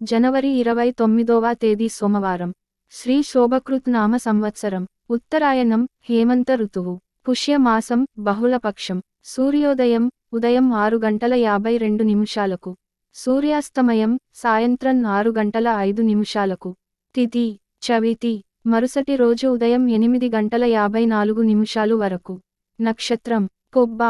జనవరి 29వ తేదీ సోమవారం. శ్రీ శోభకృత్ నామ సంవత్సరం. ఉత్తరాయణం, హేమంత ఋతువు. పుష్యమాసం, బహుళపక్షం. సూర్యోదయం ఉదయం 6:52 సూర్యాస్తమయం సాయంత్రం 6:05 తిథి చవితి. మరుసటి రోజు ఉదయం 8:54 వరకు. నక్షత్రం పొబ్బ.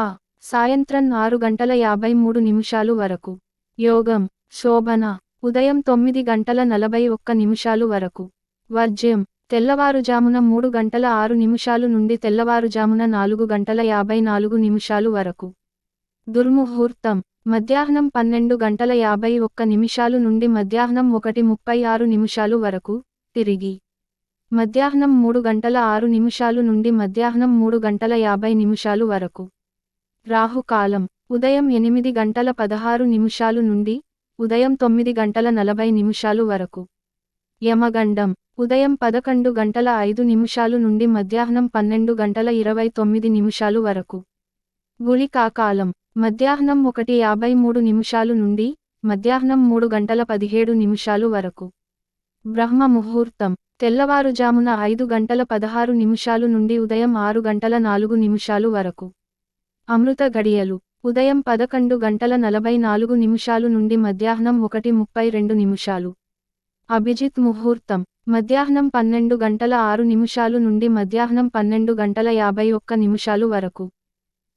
సాయంత్రం 6:53 వరకు. యోగం శోభన. ఉదయం 9:41 వరకు. వర్జ్యం తెల్లవారుజామున 3:06 నుండి తెల్లవారుజామున 4:54 వరకు. దుర్ముహూర్తం మధ్యాహ్నం 12:51 నుండి మధ్యాహ్నం 1:36 వరకు. తిరిగి మధ్యాహ్నం 3:06 నుండి మధ్యాహ్నం 3:50 వరకు. రాహుకాలం ఉదయం 8:16 నుండి ఉదయం 9:40 వరకు. యమగండం ఉదయం 11:05 నుండి మధ్యాహ్నం 12:29 వరకు. గుళికాకాలం మధ్యాహ్నం 1:53 నుండి మధ్యాహ్నం 3:17 వరకు. బ్రహ్మ ముహూర్తం తెల్లవారుజామున 5:16 నుండి ఉదయం 6:04 వరకు. అమృత గడియలు ఉదయం 11:44 నుండి మధ్యాహ్నం 1:32. అభిజిత్ ముహూర్తం మధ్యాహ్నం 12:06 నుండి మధ్యాహ్నం 12:51 వరకు.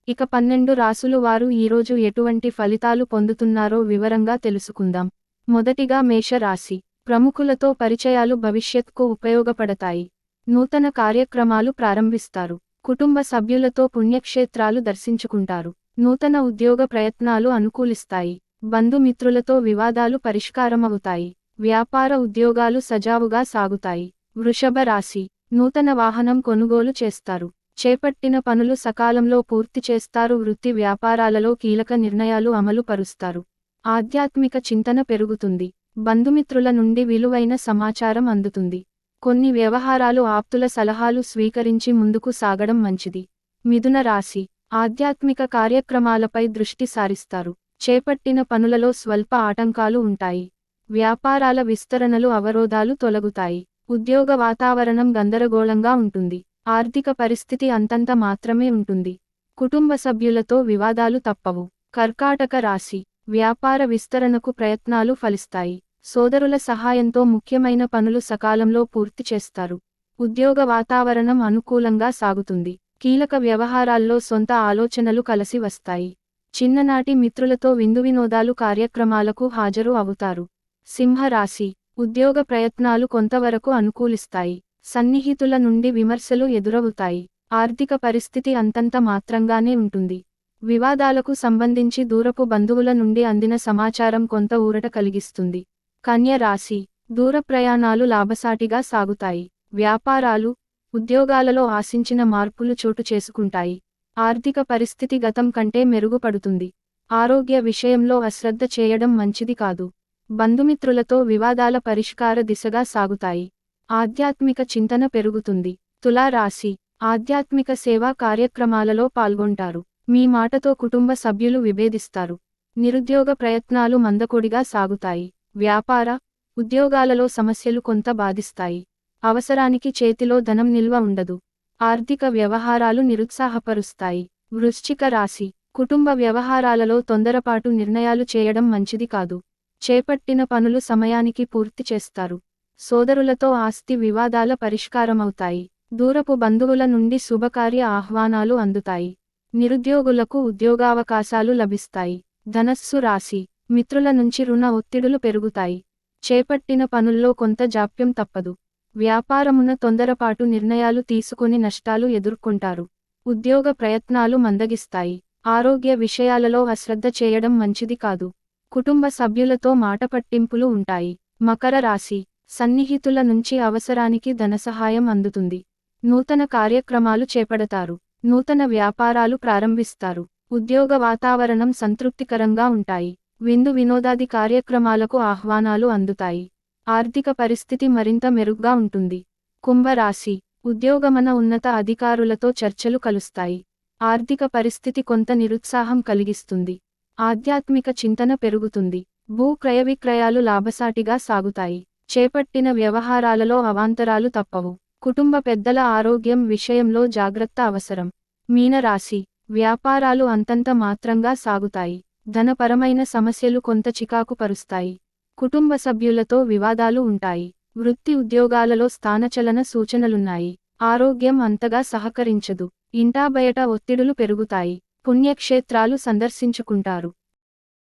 ఇక 12 రాసులు వారు ఈరోజు ఎటువంటి ఫలితాలు పొందుతున్నారో వివరంగా తెలుసుకుందాం. మొదటిగా మేషరాశి. ప్రముఖులతో పరిచయాలు భవిష్యత్కు ఉపయోగపడతాయి. నూతన కార్యక్రమాలు ప్రారంభిస్తారు. కుటుంబ సభ్యులతో పుణ్యక్షేత్రాలు దర్శించుకుంటారు. నూతన ఉద్యోగ ప్రయత్నాలు అనుకూలిస్తాయి. బంధుమిత్రులతో వివాదాలు పరిష్కారమవుతాయి. వ్యాపార ఉద్యోగాలు సజావుగా సాగుతాయి. వృషభ రాశి. నూతన వాహనం కొనుగోలు చేస్తారు. చేపట్టిన పనులు సకాలంలో పూర్తి చేస్తారు. వృత్తి వ్యాపారాలలో కీలక నిర్ణయాలు అమలు పరుస్తారు. ఆధ్యాత్మిక చింతన పెరుగుతుంది. బంధుమిత్రుల నుండి విలువైన సమాచారం అందుతుంది. కొన్ని వ్యవహారాలు ఆప్తుల సలహాలు స్వీకరించి ముందుకు సాగడం మంచిది. మిథున రాశి. ఆధ్యాత్మిక కార్యక్రమాలపై దృష్టి సారిస్తారు. చేపట్టిన పనులలో స్వల్ప ఆటంకాలు ఉంటాయి. వ్యాపారాల విస్తరణలు అవరోధాలు తొలగుతాయి. ఉద్యోగ వాతావరణం గందరగోళంగా ఉంటుంది. ఆర్థిక పరిస్థితి అంతంత మాత్రమే ఉంటుంది. కుటుంబ సభ్యులతో వివాదాలు తప్పవు. కర్కాటక రాశి. వ్యాపార విస్తరణకు ప్రయత్నాలు ఫలిస్తాయి. సోదరుల సహాయంతో ముఖ్యమైన పనులు సకాలంలో పూర్తి చేస్తారు. ఉద్యోగ వాతావరణం అనుకూలంగా సాగుతుంది. కీలక వ్యవహారాల్లో సొంత ఆలోచనలు కలిసి వస్తాయి. చిన్ననాటి మిత్రులతో విందువినోదాలు కార్యక్రమాలకు హాజరు అవుతారు. సింహరాశి. ఉద్యోగ ప్రయత్నాలు కొంతవరకు అనుకూలిస్తాయి. సన్నిహితుల నుండి విమర్శలు ఎదురవుతాయి. ఆర్థిక పరిస్థితి అంతంత మాత్రంగానే ఉంటుంది. వివాదాలకు సంబంధించి దూరపు బంధువుల నుండి అందిన సమాచారం కొంత ఊరట కలిగిస్తుంది. కన్య రాశి. దూర ప్రయాణాలు లాభసాటిగా సాగుతాయి. వ్యాపారాలు, ఉద్యోగాలలో ఆశించిన మార్పులు చోటు చేసుకుంటాయి. ఆర్థిక పరిస్థితి గతం కంటే మెరుగుపడుతుంది. ఆరోగ్య విషయంలో అశ్రద్ధ చేయడం మంచిది కాదు. బంధుమిత్రులతో వివాదాల పరిష్కార దిశగా సాగుతాయి. ఆధ్యాత్మిక చింతన పెరుగుతుంది. తులా రాశి. ఆధ్యాత్మిక సేవా కార్యక్రమాలలో పాల్గొంటారు. మీ మాటతో కుటుంబ సభ్యులు విభేదిస్తారు. నిరుద్యోగ ప్రయత్నాలు మందకొడిగా సాగుతాయి. వ్యాపార, ఉద్యోగాలలో సమస్యలు కొంత బాధిస్తాయి. అవసరానికి చేతిలో ధనం నిల్వ ఉండదు. ఆర్థిక వ్యవహారాలు నిరుత్సాహపరుస్తాయి. వృశ్చిక రాశి. కుటుంబ వ్యవహారాలలో తొందరపాటు నిర్ణయాలు చేయడం మంచిది కాదు. చేపట్టిన పనులు సమయానికి పూర్తి చేస్తారు. సోదరులతో ఆస్తి వివాదాల పరిష్కారమవుతాయి. దూరపు బంధువుల నుండి శుభకార్య ఆహ్వానాలు అందుతాయి. నిరుద్యోగులకు ఉద్యోగావకాశాలు లభిస్తాయి. ధనస్సు రాశి. మిత్రుల నుంచి రుణ ఒత్తిడులు పెరుగుతాయి. చేపట్టిన పనుల్లో కొంత జాప్యం తప్పదు. వ్యాపారమున తొందరపాటు నిర్ణయాలు తీసుకొని నష్టాలు ఎదుర్కొంటారు. ఉద్యోగ ప్రయత్నాలు మందగిస్తాయి. ఆరోగ్య విషయాలలో అశ్రద్ధ చేయడం మంచిది కాదు. కుటుంబ సభ్యులతో మాటపట్టింపులు ఉంటాయి. మకర రాశి. సన్నిహితుల నుంచి అవసరానికి ధనసహాయం అందుతుంది. నూతన కార్యక్రమాలు చేపడతారు. నూతన వ్యాపారాలు ప్రారంభిస్తారు. ఉద్యోగ వాతావరణం సంతృప్తికరంగా ఉంటాయి. విందు వినోదాది కార్యక్రమాలకు ఆహ్వానాలు అందుతాయి. ఆర్థిక పరిస్థితి మరింత మెరుగ్గా ఉంటుంది. కుంభరాశి. ఉద్యోగమన ఉన్నత అధికారులతో చర్చలు కలుస్తాయి. ఆర్థిక పరిస్థితి కొంత నిరుత్సాహం కలిగిస్తుంది. ఆధ్యాత్మిక చింతన పెరుగుతుంది. భూ క్రయ విక్రయాలు లాభసాటిగా సాగుతాయి. చేపట్టిన వ్యవహారాలలో అవాంతరాలు తప్పవు. కుటుంబ పెద్దల ఆరోగ్యం విషయంలో జాగ్రత్త అవసరం. మీనరాశి వ్యాపారాలు అంతంత మాత్రంగా సాగుతాయి. ధనపరమైన సమస్యలు కొంత చికాకు పరుస్తాయి. కుటుంబ సభ్యులతో వివాదాలు ఉంటాయి. వృత్తి ఉద్యోగాలలో స్థానచలన సూచనలున్నాయి. ఆరోగ్యం అంతగా సహకరించదు. ఇంటా బయట ఒత్తిడులు పెరుగుతాయి. పుణ్యక్షేత్రాలు సందర్శించుకుంటారు.